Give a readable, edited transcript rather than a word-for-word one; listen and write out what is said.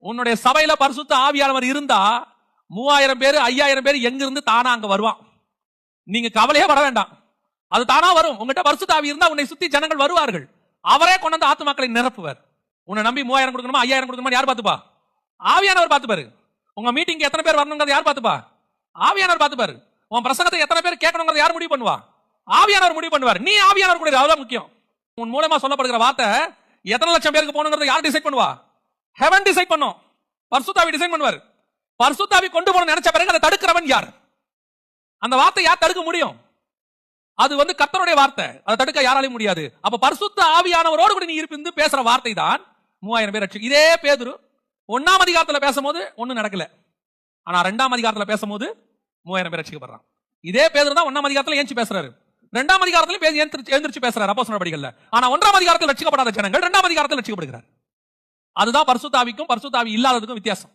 உன்னுடைய சபையில பரிசுத்த ஆவியானவர் இருந்தா 3000 பேர் 5000 பேர் எங்க இருந்து தானா அங்க வருவான். நீங்க கவலையே பட வேண்டாம், அது தானா வரும். உங்ககிட்ட பரிசுத்த ஆவி இருந்தா உன்னை சுத்தி ஜனங்கள் வருவார்கள். அவரே கொண்டு வந்து ஆத்துமாக்களை நிரப்புவார். உன்னை நம்பி 3000 கொடுக்கணுமா 5000 கொடுக்கணுமா யார் பாத்துப்பா? ஆவியானவர் பாத்துப்பாரு. உங்க மீட்டிங் எத்தனை பேர் வரணுங்கிறது யார் பாத்துப்பா? ஆவியானவர் பாத்துப்பாரு. உன் பிரசங்கத்தை எத்தனை பேர் கேட்கணுங்கிறது யார் முடிவு பண்ணுவா? ஆவியானவர் முடிவு பண்ணுவார். நீ ஆவியானவர் கூட, அவ்வளவு முக்கியம். உன் மூலமா சொல்லப்படுகிற வார்த்தை எத்தனை லட்சம் பேருக்கு போகணுங்கிறத யார் டிசைட் பண்ணுவா? ஹெவன் டிசைட் பண்ணும். பரிசுத்தாவி டிசைட் பண்ணுவார். பரிசுத்தாவி கொண்டு போன நினைச்ச பிறகு அதை தடுக்கிறவன் யார்? அந்த வார்த்தை யார் தடுக்க முடியும்? அது கர்த்தருடைய வார்த்தை, அதை தடுக்க யாராலையும் முடியாது. அப்ப பரிசுத்த ஆவியானவரோடு கூட நீ இருந்து பேசுற வார்த்தை தான் 3000 பேர் ரட்சிக்க. இதே பேதுரு 1ஆம் அதிகாரத்துல பேசும்போது ஒண்ணும் நடக்கல, ஆனா 2ஆம் அதிகாரத்துல பேசும்போது 3000 பேர் ரட்சிக்கப்படுறான். இதே பேதுரு தான் 1ஆம் அதிகாரத்துல ஏஞ்சி பேசுறாரு, 2ஆம் அதிகாரத்துல எழுந்திருச்சு பேசுறாரு அப்போஸ்தலர் படிகள்ல. ஆனா 1ஆம் அதிகாரத்தில் ரட்சிக்கப்படாத ஜனங்கள் 2ஆம் அதிகாரத்தில் ரட்சிக்கப்படுகிறார். அதுதான் பரிசுத்த ஆவிக்கும் பரிசுத்த ஆவி இல்லாததுக்கும் வித்தியாசம்.